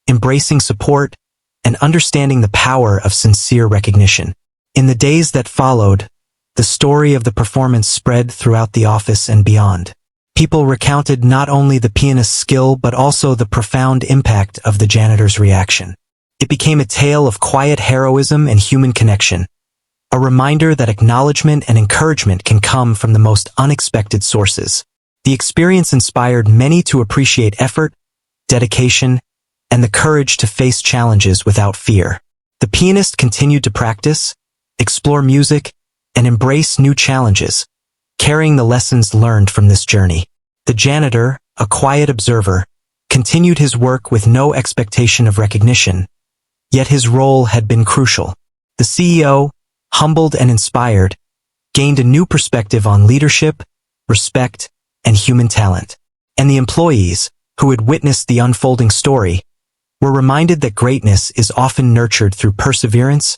embracing support, and understanding the power of sincere recognition. In the days that followed, the story of the performance spread throughout the office and beyond. People recounted not only the pianist's skill but also the profound impact of the janitor's reaction. It became a tale of quiet heroism and human connection, a reminder that acknowledgement and encouragement can come from the most unexpected sources. The experience inspired many to appreciate effort, dedication, and the courage to face challenges without fear. The pianist continued to practice, explore music, and embrace new challenges, carrying the lessons learned from this journey. The janitor, a quiet observer, continued his work with no expectation of recognition, yet his role had been crucial. The CEO, humbled and inspired, gained a new perspective on leadership, respect, and human talent. And the employees, who had witnessed the unfolding story, were reminded that greatness is often nurtured through perseverance,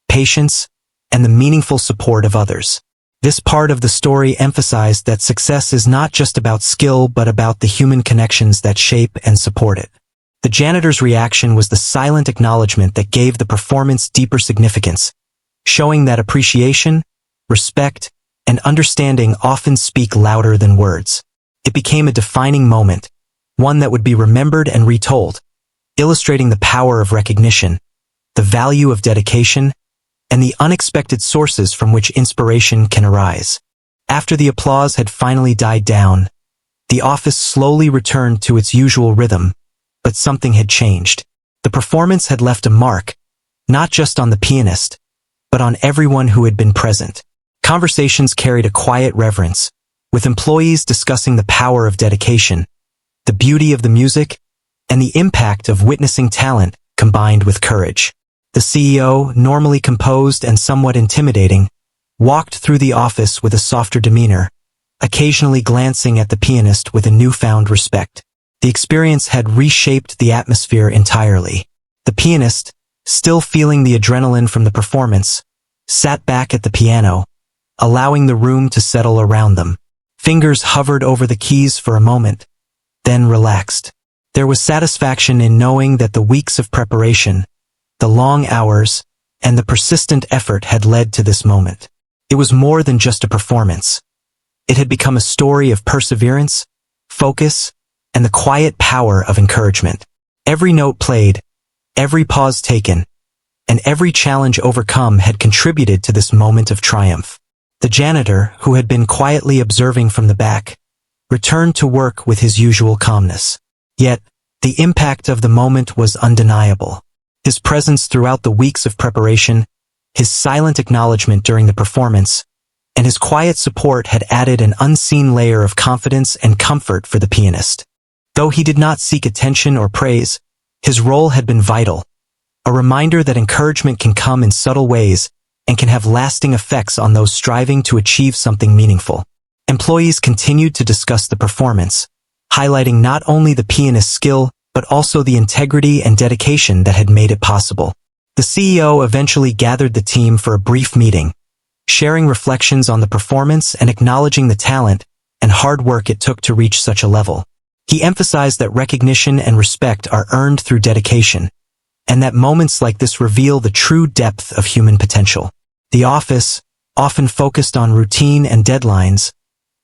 patience, and the meaningful support of others. This part of the story emphasized that success is not just about skill but about the human connections that shape and support it. The janitor's reaction was the silent acknowledgement that gave the performance deeper significance, showing that appreciation, respect, and understanding often speak louder than words. It became a defining moment, one that would be remembered and retold, illustrating the power of recognition, the value of dedication, and the unexpected sources from which inspiration can arise. After the applause had finally died down, the office slowly returned to its usual rhythm, but something had changed. The performance had left a mark, not just on the pianist, but on everyone who had been present. Conversations carried a quiet reverence, with employees discussing the power of dedication, the beauty of the music, and the impact of witnessing talent combined with courage. The CEO, normally composed and somewhat intimidating, walked through the office with a softer demeanor, occasionally glancing at the pianist with a newfound respect. The experience had reshaped the atmosphere entirely. The pianist, still feeling the adrenaline from the performance, sat back at the piano, allowing the room to settle around them. Fingers hovered over the keys for a moment, then relaxed. There was satisfaction in knowing that the weeks of preparation, the long hours, and the persistent effort had led to this moment. It was more than just a performance. It had become a story of perseverance, focus, and the quiet power of encouragement. Every note played, every pause taken, and every challenge overcome had contributed to this moment of triumph. The janitor, who had been quietly observing from the back, returned to work with his usual calmness. Yet, the impact of the moment was undeniable. His presence throughout the weeks of preparation, his silent acknowledgement during the performance, and his quiet support had added an unseen layer of confidence and comfort for the pianist. Though he did not seek attention or praise, his role had been vital, a reminder that encouragement can come in subtle ways and can have lasting effects on those striving to achieve something meaningful. Employees continued to discuss the performance, highlighting not only the pianist's skill, but also the integrity and dedication that had made it possible. The CEO eventually gathered the team for a brief meeting, sharing reflections on the performance and acknowledging the talent and hard work it took to reach such a level. He emphasized that recognition and respect are earned through dedication, and that moments like this reveal the true depth of human potential. The office, often focused on routine and deadlines,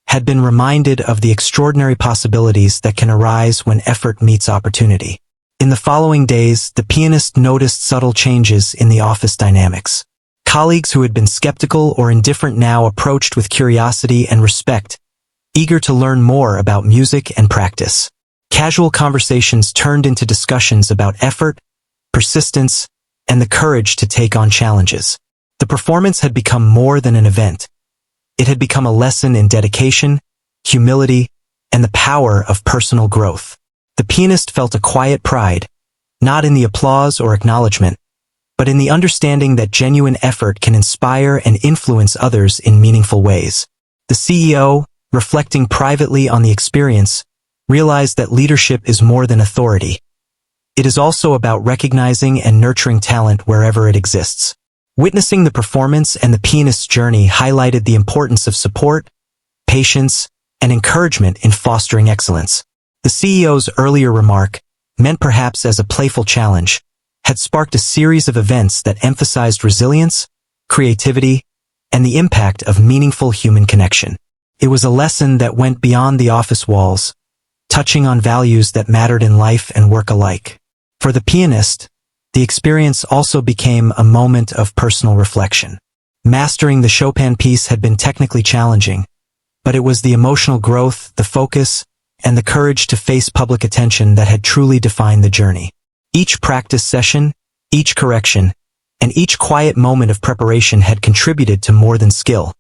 had been reminded of the extraordinary possibilities that can arise when effort meets opportunity. In the following days, the pianist noticed subtle changes in the office dynamics. Colleagues who had been skeptical or indifferent now approached with curiosity and respect, eager to learn more about music and practice. Casual conversations turned into discussions about effort, persistence, and the courage to take on challenges. The performance had become more than an event. It had become a lesson in dedication, humility, and the power of personal growth. The pianist felt a quiet pride, not in the applause or acknowledgement, but in the understanding that genuine effort can inspire and influence others in meaningful ways. The CEO, reflecting privately on the experience, realized that leadership is more than authority. It is also about recognizing and nurturing talent wherever it exists. Witnessing the performance and the pianist's journey highlighted the importance of support, patience, and encouragement in fostering excellence. The CEO's earlier remark, meant perhaps as a playful challenge, had sparked a series of events that emphasized resilience, creativity, and the impact of meaningful human connection. It was a lesson that went beyond the office walls, touching on values that mattered in life and work alike. For the pianist, the experience also became a moment of personal reflection. Mastering the Chopin piece had been technically challenging, but it was the emotional growth, the focus, and the courage to face public attention that had truly defined the journey. Each practice session, each correction, and each quiet moment of preparation had contributed to more than skill.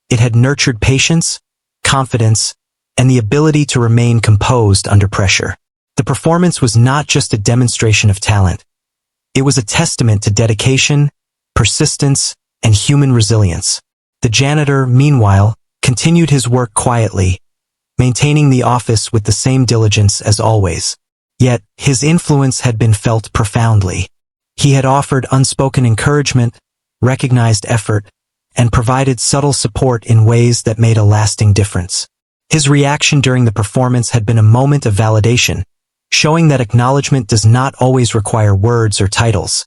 It had nurtured patience, confidence, and the ability to remain composed under pressure. The performance was not just a demonstration of talent. It was a testament to dedication, persistence, and human resilience. The janitor, meanwhile, continued his work quietly, maintaining the office with the same diligence as always. Yet, his influence had been felt profoundly. He had offered unspoken encouragement, recognized effort, and provided subtle support in ways that made a lasting difference. His reaction during the performance had been a moment of validation, showing that acknowledgement does not always require words or titles.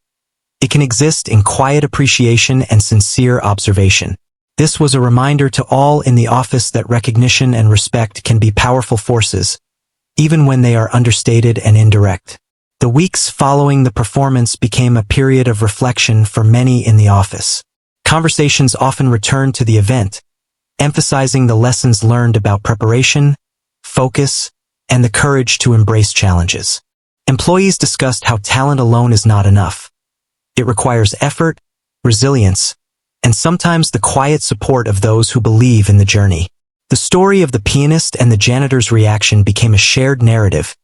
It can exist in quiet appreciation and sincere observation. This was a reminder to all in the office that recognition and respect can be powerful forces, even when they are understated and indirect. The weeks following the performance became a period of reflection for many in the office. Conversations often returned to the event, emphasizing the lessons learned about preparation, focus, and the courage to embrace challenges. Employees discussed how talent alone is not enough. It requires effort, resilience, and sometimes the quiet support of those who believe in the journey. The story of the pianist and the janitor's reaction became a shared narrative,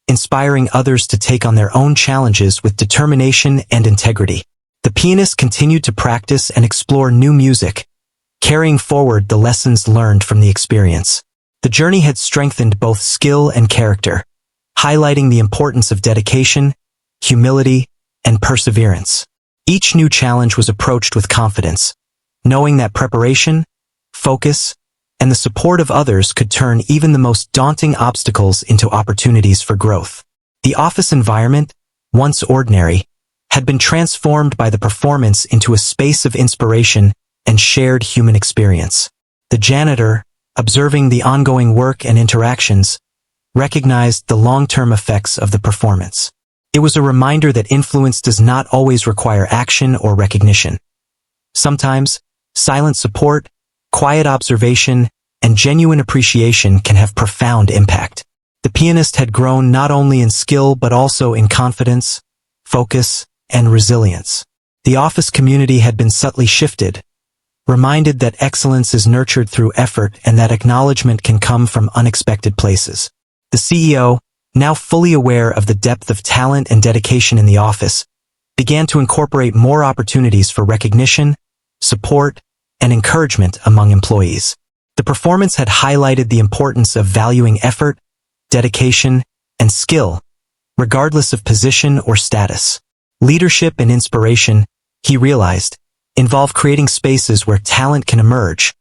inspiring others to take on their own challenges with determination and integrity. The pianist continued to practice and explore new music, carrying forward the lessons learned from the experience. The journey had strengthened both skill and character, highlighting the importance of dedication, humility, and perseverance. Each new challenge was approached with confidence, knowing that preparation, focus, and the support of others could turn even the most daunting obstacles into opportunities for growth. The office environment, once ordinary, had been transformed by the performance into a space of inspiration and shared human experience. The janitor, observing the ongoing work and interactions, recognized the long-term effects of the performance. It was a reminder that influence does not always require action or recognition. Sometimes, silent support, quiet observation, and genuine appreciation can have profound impact. The pianist had grown not only in skill but also in confidence, focus, and resilience. The office community had been subtly shifted, reminded that excellence is nurtured through effort and that acknowledgement can come from unexpected places. The CEO, now fully aware of the depth of talent and dedication in the office, began to incorporate more opportunities for recognition, support, and encouragement among employees. The performance had highlighted the importance of valuing effort, dedication, and skill, regardless of position or status. Leadership and inspiration, he realized, involve creating spaces where talent can emerge,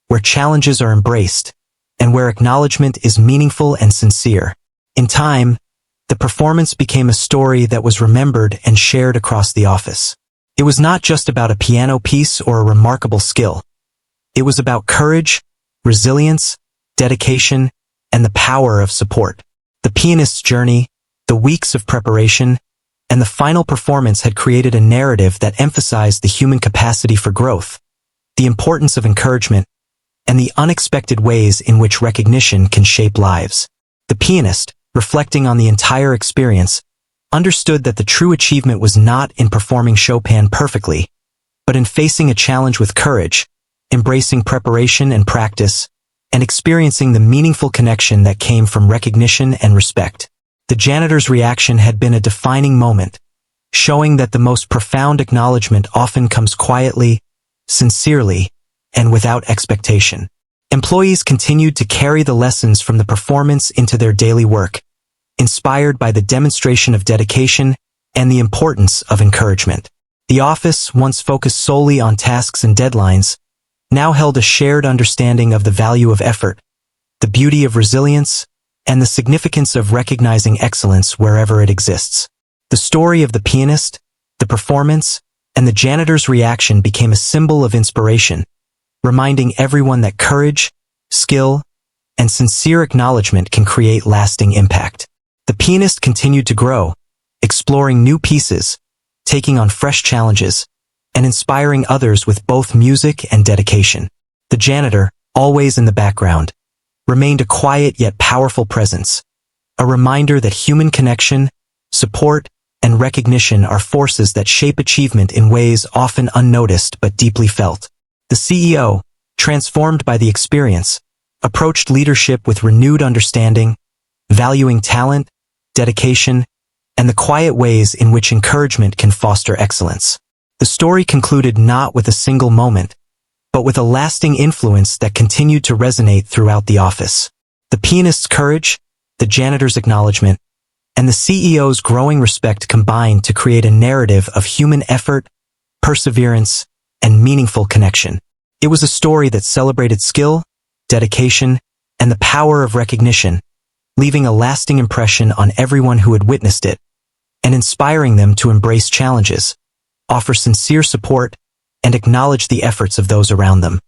where challenges are embraced, and where acknowledgement is meaningful and sincere. In time, the performance became a story that was remembered and shared across the office. It was not just about a piano piece or a remarkable skill. It was about courage, resilience, dedication, and the power of support. The pianist's journey, The weeks of preparation and the final performance had created a narrative that emphasized the human capacity for growth, the importance of encouragement, and the unexpected ways in which recognition can shape lives. The pianist, reflecting on the entire experience, understood that the true achievement was not in performing Chopin perfectly, but in facing a challenge with courage, embracing preparation and practice, and experiencing the meaningful connection that came from recognition and respect. The janitor's reaction had been a defining moment, showing that the most profound acknowledgement often comes quietly, sincerely, and without expectation. Employees continued to carry the lessons from the performance into their daily work, inspired by the demonstration of dedication and the importance of encouragement. The office, once focused solely on tasks and deadlines, now held a shared understanding of the value of effort, the beauty of resilience, and the significance of recognizing excellence wherever it exists. The story of the pianist, the performance, and the janitor's reaction became a symbol of inspiration, reminding everyone that courage, skill, and sincere acknowledgement can create lasting impact. The pianist continued to grow, exploring new pieces, taking on fresh challenges, and inspiring others with both music and dedication. The janitor, always in the background, remained a quiet yet powerful presence, a reminder that human connection, support, and recognition are forces that shape achievement in ways often unnoticed but deeply felt. The CEO, transformed by the experience, approached leadership with renewed understanding, valuing talent, dedication, and the quiet ways in which encouragement can foster excellence. The story concluded not with a single moment, but with a lasting influence that continued to resonate throughout the office. The pianist's courage, the janitor's acknowledgement, and the CEO's growing respect combined to create a narrative of human effort, perseverance, and meaningful connection. It was a story that celebrated skill, dedication, and the power of recognition, leaving a lasting impression on everyone who had witnessed it, and inspiring them to embrace challenges, offer sincere support, and acknowledge the efforts of those around them.